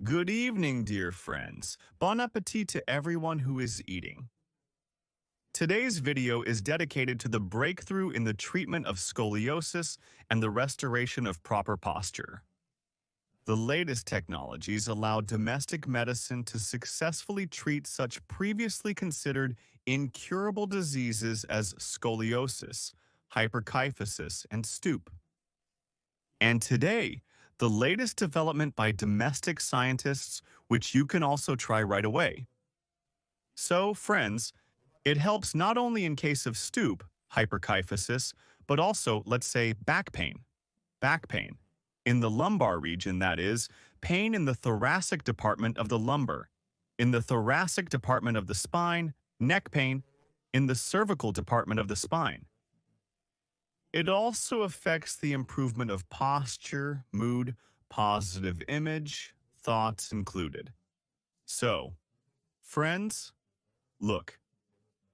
Good evening, dear friends. Bon appetit to everyone who is eating. Today's video is dedicated to the breakthrough in the treatment of scoliosis and the restoration of proper posture. The latest technologies allow domestic medicine to successfully treat such previously considered incurable diseases as scoliosis, hyperkyphosis, and stoop. And today, the latest development by domestic scientists, which you can also try right away. So, friends, it helps not only in case of stoop, hyperkyphosis, but also, let's say, back pain. Back pain. In the lumbar region, that is, pain in the thoracic department of the lumbar. In the thoracic department of the spine, neck pain. In the cervical department of the spine. It also affects the improvement of posture, mood, positive image, thoughts included. So, friends, look.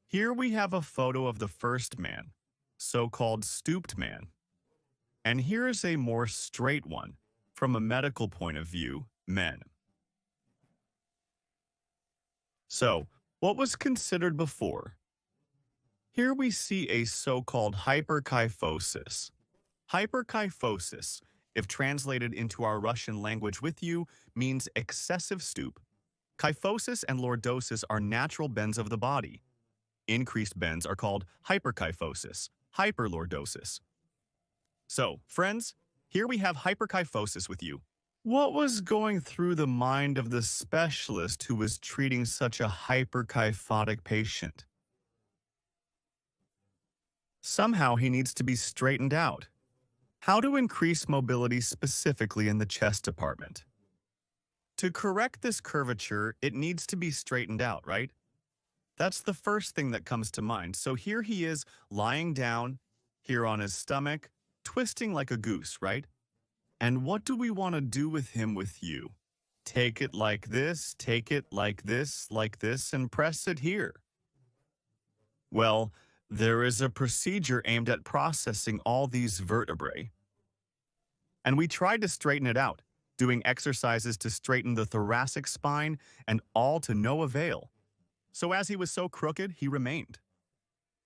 Here we have a photo of the first man, so-called stooped man. And here is a more straight one, from a medical point of view, men. So, what was considered before? Here we see a so-called hyperkyphosis. Hyperkyphosis, if translated into our Russian language with you, means excessive stoop. Kyphosis and lordosis are natural bends of the body. Increased bends are called hyperkyphosis, hyperlordosis. So, friends, here we have hyperkyphosis with you. What was going through the mind of the specialist who was treating such a hyperkyphotic patient? Somehow he needs to be straightened out. How to increase mobility specifically in the chest department? To correct this curvature, it needs to be straightened out, right? That's the first thing that comes to mind. So here he is lying down, here on his stomach, twisting like a goose, right? And what do we want to do with him with you? Take it like this, take it like this, and press it here. Well, there is a procedure aimed at processing all these vertebrae. And we tried to straighten it out, doing exercises to straighten the thoracic spine, and all to no avail. So as he was so crooked, he remained.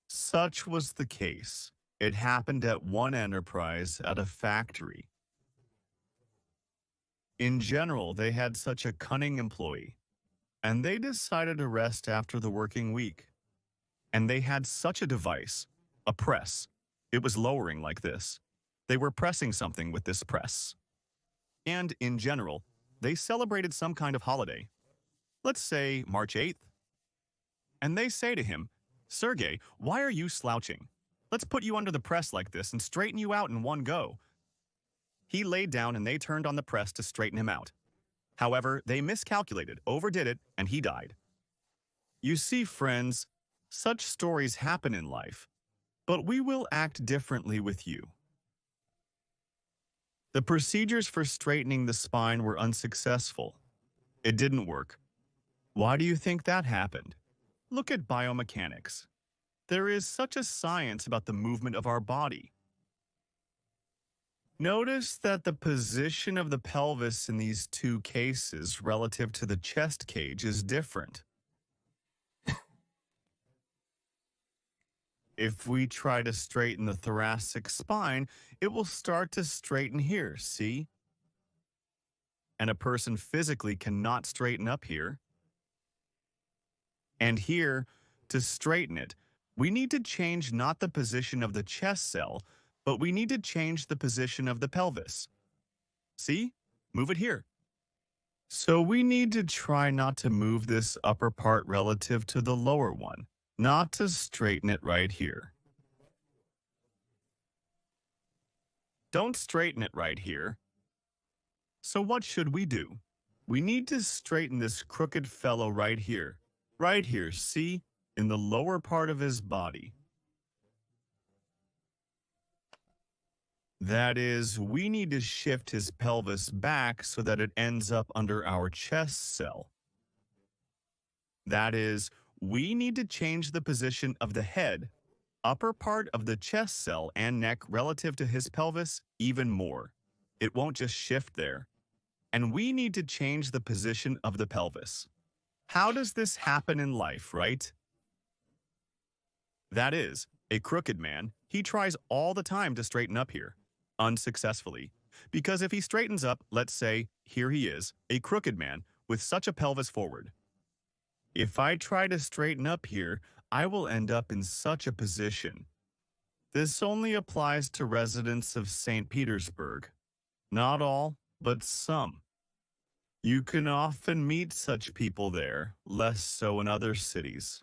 Such was the case. It happened at one enterprise at a factory. In general, they had such a cunning employee, and they decided to rest after the working week. And they had such a device, a press. It was lowering like this. They were pressing something with this press. And in general, they celebrated some kind of holiday. Let's say March 8th. And they say to him, "Sergey, why are you slouching? Let's put you under the press like this and straighten you out in one go." He laid down and they turned on the press to straighten him out. However, they miscalculated, overdid it, and he died. You see, friends, such stories happen in life, but we will act differently with you. The procedures for straightening the spine were unsuccessful. It didn't work. Why do you think that happened? Look at biomechanics. There is such a science about the movement of our body. Notice that the position of the pelvis in these two cases relative to the chest cage is different. If we try to straighten the thoracic spine, it will start to straighten here, see? And a person physically cannot straighten up here. And here, to straighten it, we need to change not the position of the chest cell, but we need to change the position of the pelvis. See? Move it here. So we need to try not to move this upper part relative to the lower one. Not to straighten it right here. Don't straighten it right here. So what should we do? We need to straighten this crooked fellow right here. Right here, see? In the lower part of his body. That is, we need to shift his pelvis back so that it ends up under our chest cell. That is, we need to change the position of the head, upper part of the chest cell and neck relative to his pelvis even more. It won't just shift there. and we need to change the position of the pelvis. How does this happen in life, right? That is, a crooked man, he tries all the time to straighten up here, unsuccessfully. Because if he straightens up, let's say, here he is, a crooked man, with such a pelvis forward. If I try to straighten up here, I will end up in such a position. This only applies to residents of St. Petersburg. Not all, but some. You can often meet such people there, less so in other cities.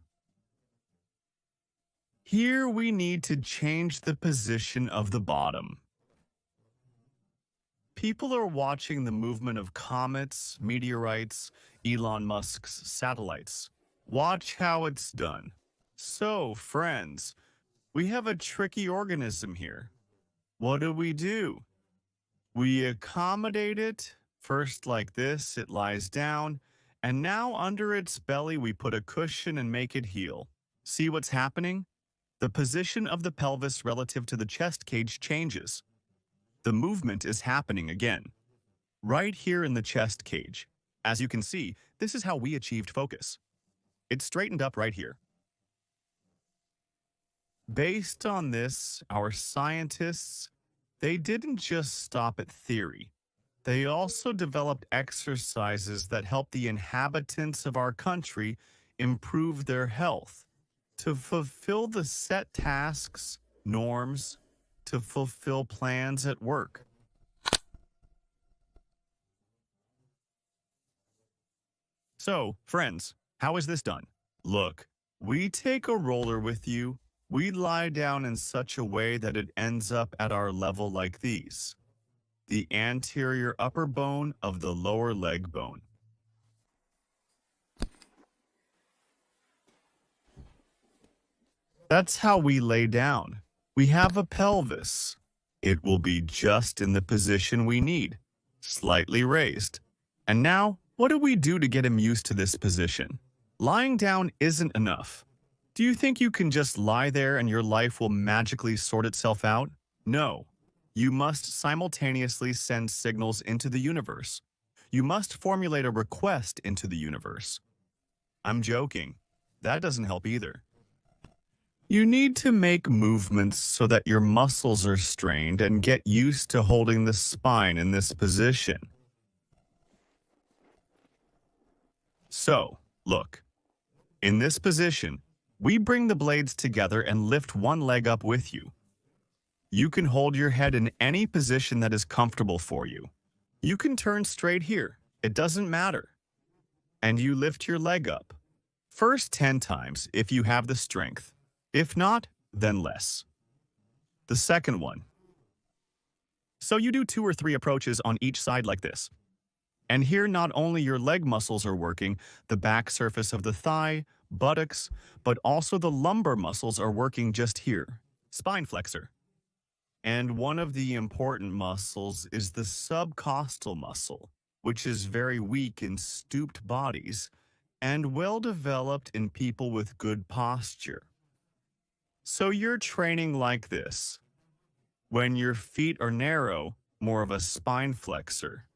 Here we need to change the position of the bottom. People are watching the movement of comets, meteorites, Elon Musk's satellites. Watch how it's done. So, friends, we have a tricky organism here. What do? We accommodate it. First like this, it lies down, and now under its belly we put a cushion and make it heel. See what's happening? The position of the pelvis relative to the chest cage changes. The movement is happening again, right here in the chest cage. As you can see, this is how we achieved focus. It's straightened up right here. Based on this, our scientists, they didn't just stop at theory. They also developed exercises that help the inhabitants of our country improve their health, to fulfill the set tasks, norms, to fulfill plans at work. So, friends, how is this done? Look, we take a roller with you. We lie down in such a way that it ends up at our level like these. The anterior upper bone of the lower leg bone. That's how we lay down. We have a pelvis. It will be just in the position we need, slightly raised. And now, what do we do to get him used to this position? Lying down isn't enough. Do you think you can just lie there and your life will magically sort itself out? No. You must simultaneously send signals into the universe. You must formulate a request into the universe. I'm joking. That doesn't help either. You need to make movements so that your muscles are strained and get used to holding the spine in this position. So, look. In this position, we bring the blades together and lift one leg up with you. You can hold your head in any position that is comfortable for you. You can turn straight here. It doesn't matter. And you lift your leg up. First 10 times if you have the strength. If not, then less. The second one. So you do 2 or 3 approaches on each side like this. And here not only your leg muscles are working, the back surface of the thigh, buttocks, but also the lumbar muscles are working just here. Spine flexor. And one of the important muscles is the subcostal muscle, which is very weak in stooped bodies and well developed in people with good posture. So you're training like this. When your feet are narrow, more of a spine flexor.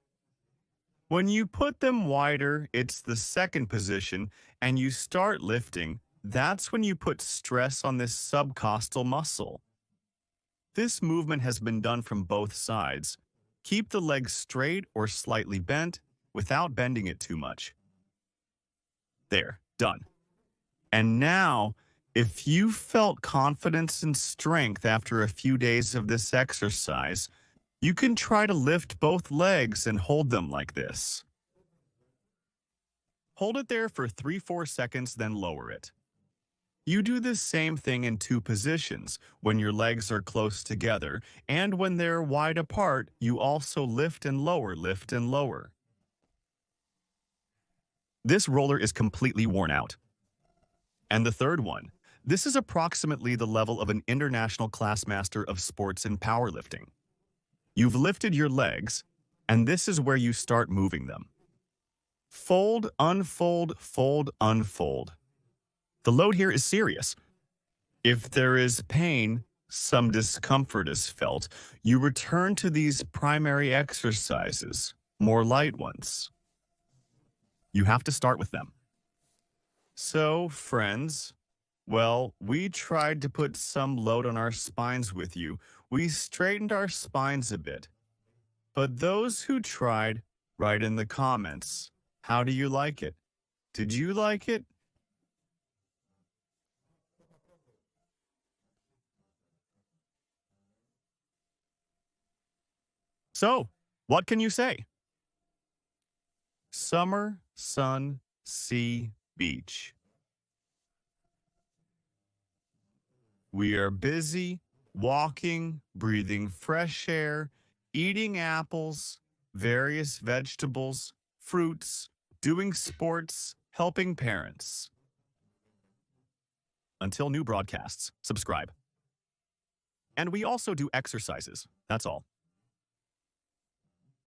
When you put them wider, it's the second position, and you start lifting, that's when you put stress on this subcostal muscle. This movement has been done from both sides. Keep the leg straight or slightly bent without bending it too much. There, done. And now, if you felt confidence and strength after a few days of this exercise, you can try to lift both legs and hold them like this. Hold it there for 3-4 seconds, then lower it. You do the same thing in 2 positions, when your legs are close together, and when they're wide apart, you also lift and lower, lift and lower. This roller is completely worn out. And the third one. This is approximately the level of an international class master of sports and powerlifting. You've lifted your legs, and this is where you start moving them. Fold, unfold, fold, unfold. The load here is serious. If there is pain, some discomfort is felt, you return to these primary exercises. more light ones. You have to start with them. So, friends, well, we tried to put some load on our spines with you. We straightened our spines a bit. But those who tried, write in the comments. How do you like it? Did you like it? So, what can you say? Summer, sun, sea, beach. We are busy, walking, breathing fresh air, eating apples, various vegetables, fruits, doing sports, helping parents. Until new broadcasts, subscribe. And we also do exercises. That's all.